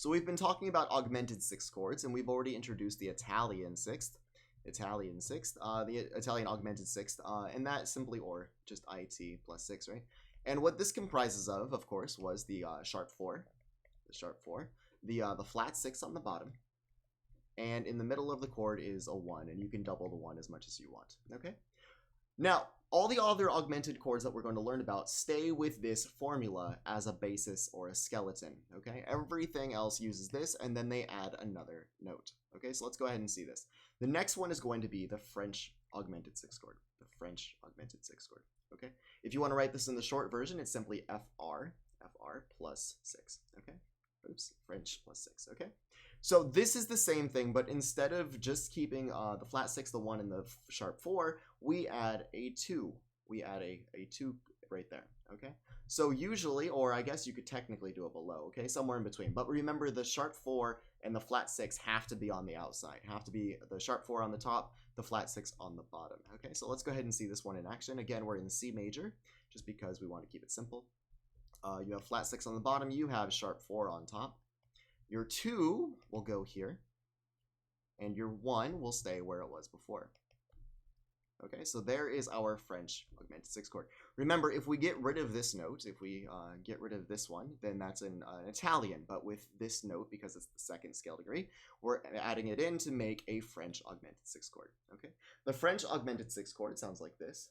So we've been talking about augmented sixth chords, and we've already introduced the Italian sixth, the Italian augmented sixth, and that simply, or just IT plus 6, right? And what this comprises of course, was the sharp 4, the flat 6 on the bottom, and in the middle of the chord is a 1, and you can double the 1 as much as you want, okay? Now, all the other augmented chords that we're going to learn about stay with this formula as a basis or a skeleton, okay? Everything else uses this, and then they add another note, okay? So let's go ahead and see this. The next one is going to be the French augmented sixth chord, okay? If you want to write this in the short version, it's simply FR plus 6, okay? Oops, French plus 6, okay? So this is the same thing, but instead of just keeping the flat 6, the 1, and the sharp 4, we add a 2. We add a 2 right there, okay? So usually, or I guess you could technically do it below, okay? Somewhere in between. But remember, the sharp 4 and the flat 6 have to be on the outside. Have to be the sharp 4 on the top, the flat 6 on the bottom, okay? So let's go ahead and see this one in action. Again, we're in C major, just because we want to keep it simple. You have flat 6 on the bottom, you have sharp 4 on top. Your 2 will go here, and your 1 will stay where it was before. Okay, so there is our French augmented sixth chord. Remember, if we get rid of this note, if we get rid of this one, then that's an Italian, but with this note, because it's the second scale degree, we're adding it in to make a French augmented sixth chord. Okay, the French augmented sixth chord sounds like this.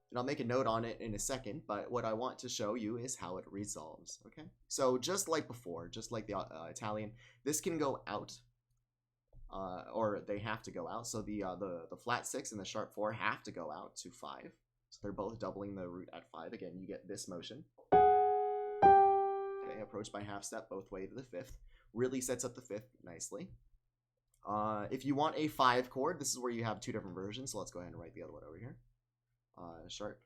And I'll make a note on it in a second, but what I want to show you is how it resolves, okay? So just like before, just like the Italian, this can go out, or they have to go out. So the flat 6 and the sharp 4 have to go out to 5. So they're both doubling the root at 5. Again, you get this motion. Okay, approach by half step both way to the 5th. Really sets up the 5th nicely. If you want a 5 chord, this is where you have two different versions. So let's go ahead and write the other one over here. Sharp,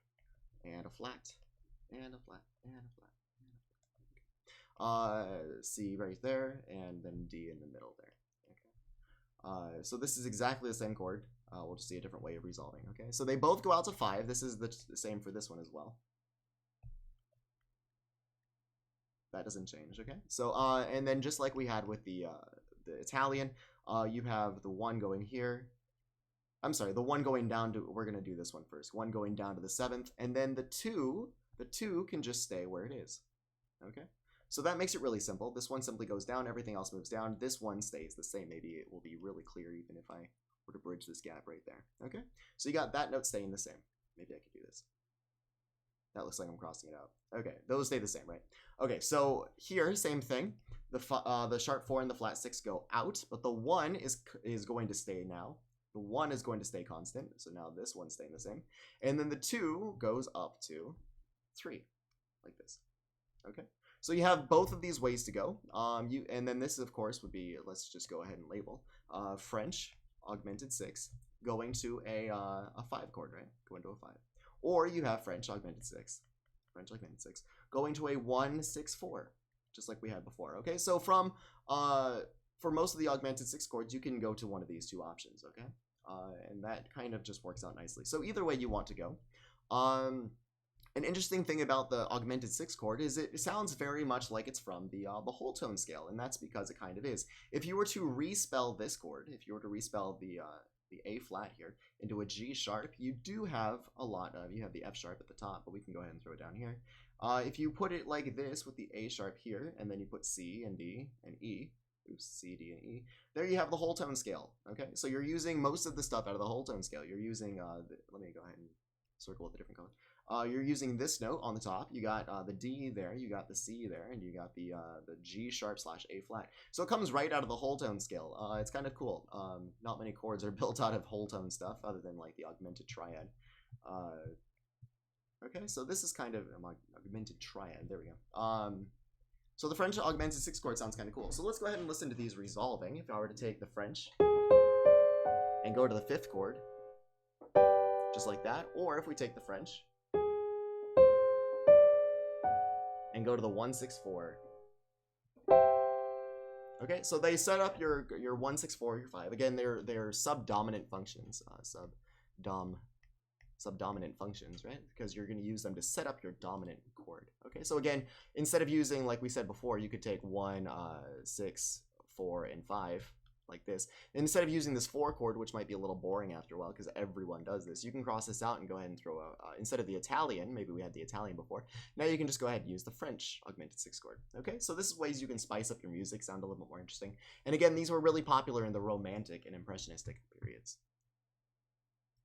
and a flat, and a flat, and a flat, and a flat. C right there, and then D in the middle there. Okay. So this is exactly the same chord. We'll just see a different way of resolving. Okay. So they both go out to 5. This is the same for this one as well. That doesn't change. Okay. So and then just like we had with the Italian, you have the 1 going here. I'm sorry, the 1 going down to, we're going to do this one first. 1 going down to the 7th, and then the 2 can just stay where it is. Okay? So that makes it really simple. This one simply goes down, everything else moves down. This one stays the same. Maybe it will be really clear even if I were to bridge this gap right there. Okay? So you got that note staying the same. Maybe I could do this. That looks like I'm crossing it out. Okay, those stay the same, right? Okay, so here, same thing. The sharp 4 and the flat 6 go out, but the 1 is going to stay now. The 1 is going to stay constant, so now this one's staying the same. And then the 2 goes up to 3, like this. Okay? So you have both of these ways to go. And then this, of course, would be, let's just go ahead and label, French augmented 6 going to a 5 chord, right? Going to a 5. Or you have French augmented 6 going to a 1, 6, 4, just like we had before. Okay? So for most of the augmented 6 chords, you can go to one of these two options, okay? And that kind of just works out nicely. So either way you want to go. An interesting thing about the augmented 6 chord is it sounds very much like it's from the whole tone scale, and that's because it kind of is. If you were to respell this chord, if you were to respell the A flat here into a G sharp, you do have a lot of, you have the F sharp at the top, but we can go ahead and throw it down here. If you put it like this with the A sharp here, and then you put C and D and E, oops, C, D, and E. There you have the whole tone scale, okay? So you're using most of the stuff out of the whole tone scale. You're using, let me go ahead and circle with a different color. You're using this note on the top. You got the D there, you got the C there, and you got the G sharp / A flat. So it comes right out of the whole tone scale. It's kind of cool. Not many chords are built out of whole tone stuff other than like the augmented triad. Okay, so this is kind of an augmented triad. There we go. So the French augmented 6 chord sounds kind of cool. So let's go ahead and listen to these resolving. If I were to take the French and go to the 5th chord, just like that, or if we take the French and go to the 1, 6, 4. Okay, so they set up your 1, 6, 4, your 5. Again, they're subdominant functions, subdominant functions, right? Because you're going to use them to set up your dominant chord. Okay. Okay, so again, instead of using, like we said before, you could take 1, 6, 4, and 5, like this. Instead of using this 4 chord, which might be a little boring after a while because everyone does this, you can cross this out and go ahead and throw instead of the Italian, maybe we had the Italian before, now you can just go ahead and use the French augmented 6 chord. Okay, so this is ways you can spice up your music, sound a little bit more interesting. And again, these were really popular in the Romantic and Impressionistic periods.